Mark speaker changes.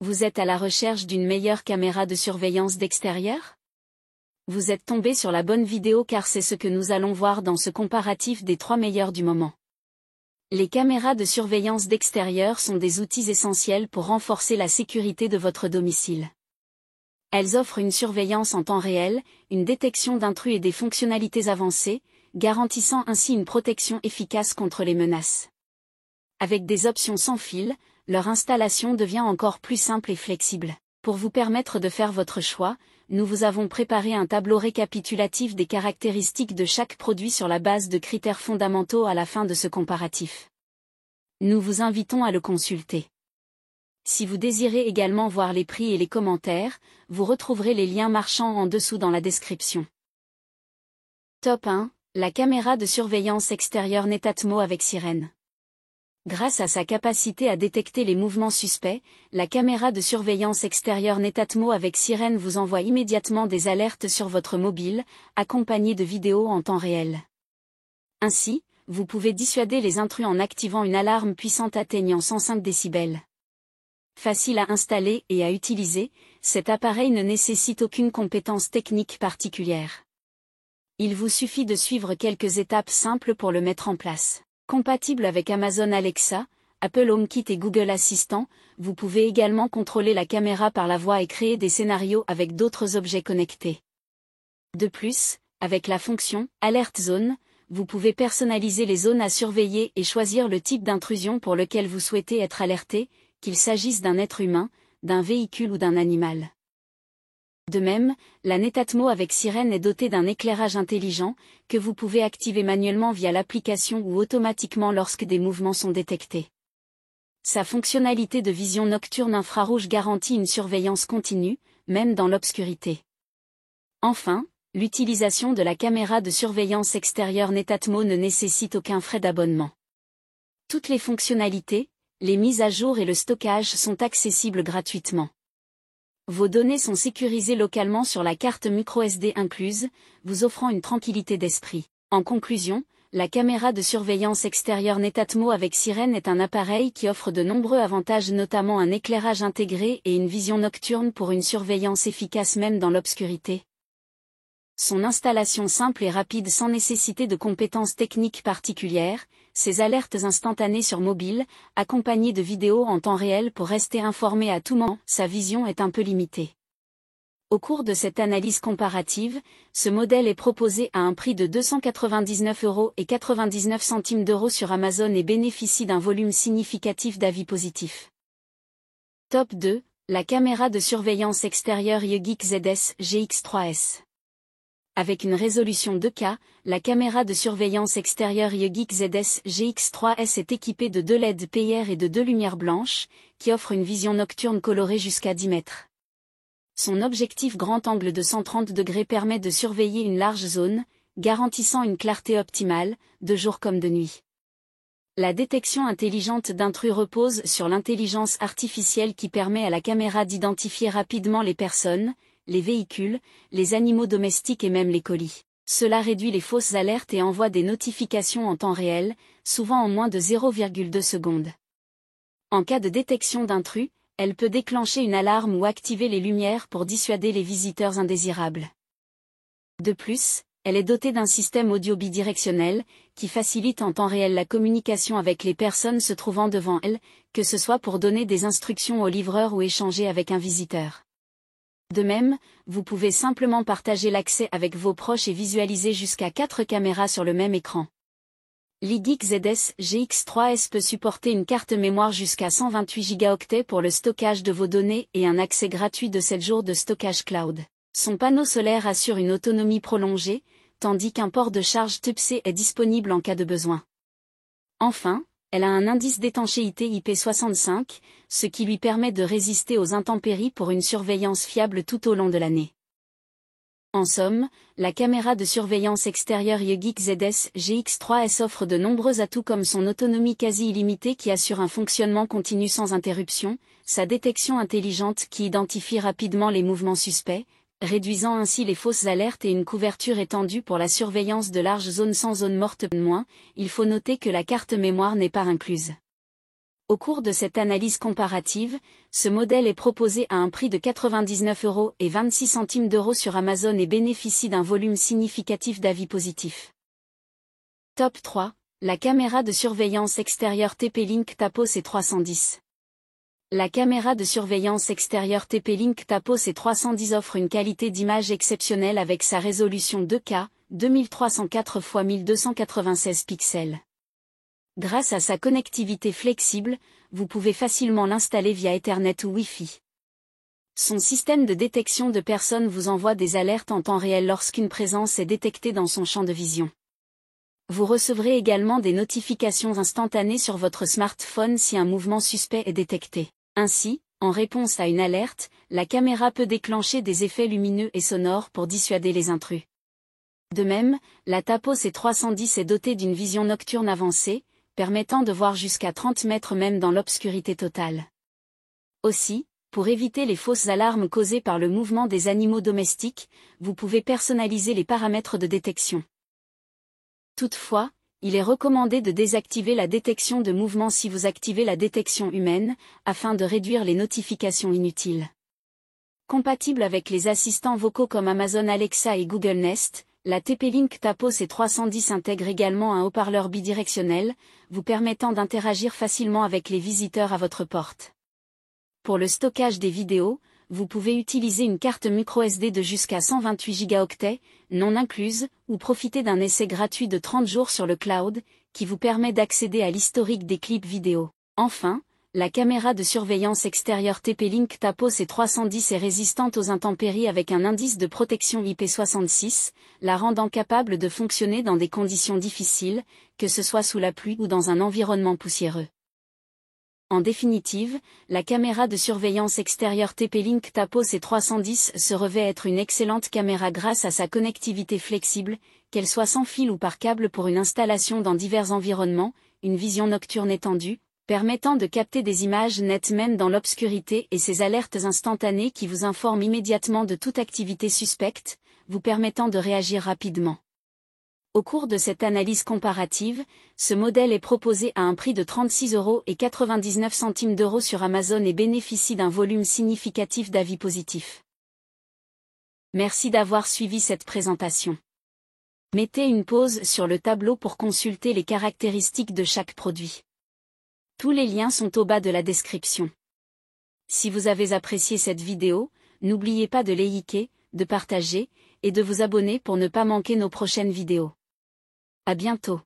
Speaker 1: Vous êtes à la recherche d'une meilleure caméra de surveillance d'extérieur? Vous êtes tombé sur la bonne vidéo car c'est ce que nous allons voir dans ce comparatif des 3 meilleures du moment. Les caméras de surveillance d'extérieur sont des outils essentiels pour renforcer la sécurité de votre domicile. Elles offrent une surveillance en temps réel, une détection d'intrus et des fonctionnalités avancées, garantissant ainsi une protection efficace contre les menaces. Avec des options sans fil, leur installation devient encore plus simple et flexible. Pour vous permettre de faire votre choix, nous vous avons préparé un tableau récapitulatif des caractéristiques de chaque produit sur la base de critères fondamentaux à la fin de ce comparatif. Nous vous invitons à le consulter. Si vous désirez également voir les prix et les commentaires, vous retrouverez les liens marchands en dessous dans la description. Top 1. La caméra de surveillance extérieure Netatmo avec sirène. Grâce à sa capacité à détecter les mouvements suspects, la caméra de surveillance extérieure Netatmo avec sirène vous envoie immédiatement des alertes sur votre mobile, accompagnées de vidéos en temps réel. Ainsi, vous pouvez dissuader les intrus en activant une alarme puissante atteignant 105 décibels. Facile à installer et à utiliser, cet appareil ne nécessite aucune compétence technique particulière. Il vous suffit de suivre quelques étapes simples pour le mettre en place. Compatible avec Amazon Alexa, Apple HomeKit et Google Assistant, vous pouvez également contrôler la caméra par la voix et créer des scénarios avec d'autres objets connectés. De plus, avec la fonction « Alert Zone », vous pouvez personnaliser les zones à surveiller et choisir le type d'intrusion pour lequel vous souhaitez être alerté, qu'il s'agisse d'un être humain, d'un véhicule ou d'un animal. De même, la Netatmo avec sirène est dotée d'un éclairage intelligent, que vous pouvez activer manuellement via l'application ou automatiquement lorsque des mouvements sont détectés. Sa fonctionnalité de vision nocturne infrarouge garantit une surveillance continue, même dans l'obscurité. Enfin, l'utilisation de la caméra de surveillance extérieure Netatmo ne nécessite aucun frais d'abonnement. Toutes les fonctionnalités, les mises à jour et le stockage sont accessibles gratuitement. Vos données sont sécurisées localement sur la carte microSD incluse, vous offrant une tranquillité d'esprit. En conclusion, la caméra de surveillance extérieure Netatmo avec sirène est un appareil qui offre de nombreux avantages, notamment un éclairage intégré et une vision nocturne pour une surveillance efficace même dans l'obscurité. Son installation simple et rapide sans nécessité de compétences techniques particulières, ses alertes instantanées sur mobile, accompagnées de vidéos en temps réel pour rester informé à tout moment, sa vision est un peu limitée. Au cours de cette analyse comparative, ce modèle est proposé à un prix de 299,99 € sur Amazon et bénéficie d'un volume significatif d'avis positifs. Top 2. La caméra de surveillance extérieure Yegeek ZS GX3S. Avec une résolution 2K, la caméra de surveillance extérieure Yegeek ZS GX3S est équipée de 2 LED PR et de 2 lumières blanches, qui offrent une vision nocturne colorée jusqu'à 10 mètres. Son objectif grand angle de 130 degrés permet de surveiller une large zone, garantissant une clarté optimale, de jour comme de nuit. La détection intelligente d'intrus repose sur l'intelligence artificielle qui permet à la caméra d'identifier rapidement les personnes, les véhicules, les animaux domestiques et même les colis. Cela réduit les fausses alertes et envoie des notifications en temps réel, souvent en moins de 0,2 secondes. En cas de détection d'intrus, elle peut déclencher une alarme ou activer les lumières pour dissuader les visiteurs indésirables. De plus, elle est dotée d'un système audio bidirectionnel, qui facilite en temps réel la communication avec les personnes se trouvant devant elle, que ce soit pour donner des instructions au livreur ou échanger avec un visiteur. De même, vous pouvez simplement partager l'accès avec vos proches et visualiser jusqu'à 4 caméras sur le même écran. L'Yegeek ZS GX3S peut supporter une carte mémoire jusqu'à 128 Go pour le stockage de vos données et un accès gratuit de 7 jours de stockage cloud. Son panneau solaire assure une autonomie prolongée, tandis qu'un port de charge Type-C est disponible en cas de besoin. Enfin, elle a un indice d'étanchéité IP65, ce qui lui permet de résister aux intempéries pour une surveillance fiable tout au long de l'année. En somme, la caméra de surveillance extérieure Yegeek ZS GX3S offre de nombreux atouts comme son autonomie quasi illimitée qui assure un fonctionnement continu sans interruption, sa détection intelligente qui identifie rapidement les mouvements suspects, réduisant ainsi les fausses alertes et une couverture étendue pour la surveillance de larges zones sans zone morte. Il faut noter que la carte mémoire n'est pas incluse. Au cours de cette analyse comparative, ce modèle est proposé à un prix de 99,26 € sur Amazon et bénéficie d'un volume significatif d'avis positifs. Top 3. La caméra de surveillance extérieure TP-Link Tapo C310. La caméra de surveillance extérieure TP-Link Tapo C310 offre une qualité d'image exceptionnelle avec sa résolution 2K, 2304 x 1296 pixels. Grâce à sa connectivité flexible, vous pouvez facilement l'installer via Ethernet ou Wi-Fi. Son système de détection de personnes vous envoie des alertes en temps réel lorsqu'une présence est détectée dans son champ de vision. Vous recevrez également des notifications instantanées sur votre smartphone si un mouvement suspect est détecté. Ainsi, en réponse à une alerte, la caméra peut déclencher des effets lumineux et sonores pour dissuader les intrus. De même, la Tapo C310 est dotée d'une vision nocturne avancée, permettant de voir jusqu'à 30 mètres même dans l'obscurité totale. Aussi, pour éviter les fausses alarmes causées par le mouvement des animaux domestiques, vous pouvez personnaliser les paramètres de détection. Toutefois, il est recommandé de désactiver la détection de mouvement si vous activez la détection humaine, afin de réduire les notifications inutiles. Compatible avec les assistants vocaux comme Amazon Alexa et Google Nest, la TP-Link Tapo C310 intègre également un haut-parleur bidirectionnel, vous permettant d'interagir facilement avec les visiteurs à votre porte. Pour le stockage des vidéos, vous pouvez utiliser une carte microSD de jusqu'à 128 Go, non incluse, ou profiter d'un essai gratuit de 30 jours sur le cloud, qui vous permet d'accéder à l'historique des clips vidéo. Enfin, la caméra de surveillance extérieure TP-Link Tapo C310 est résistante aux intempéries avec un indice de protection IP66, la rendant capable de fonctionner dans des conditions difficiles, que ce soit sous la pluie ou dans un environnement poussiéreux. En définitive, la caméra de surveillance extérieure TP-Link Tapo C310 se revêt être une excellente caméra grâce à sa connectivité flexible, qu'elle soit sans fil ou par câble pour une installation dans divers environnements, une vision nocturne étendue, permettant de capter des images nettes même dans l'obscurité et ses alertes instantanées qui vous informent immédiatement de toute activité suspecte, vous permettant de réagir rapidement. Au cours de cette analyse comparative, ce modèle est proposé à un prix de 36,99 € sur Amazon et bénéficie d'un volume significatif d'avis positifs. Merci d'avoir suivi cette présentation. Mettez une pause sur le tableau pour consulter les caractéristiques de chaque produit. Tous les liens sont au bas de la description. Si vous avez apprécié cette vidéo, n'oubliez pas de liker, de partager, et de vous abonner pour ne pas manquer nos prochaines vidéos. À bientôt.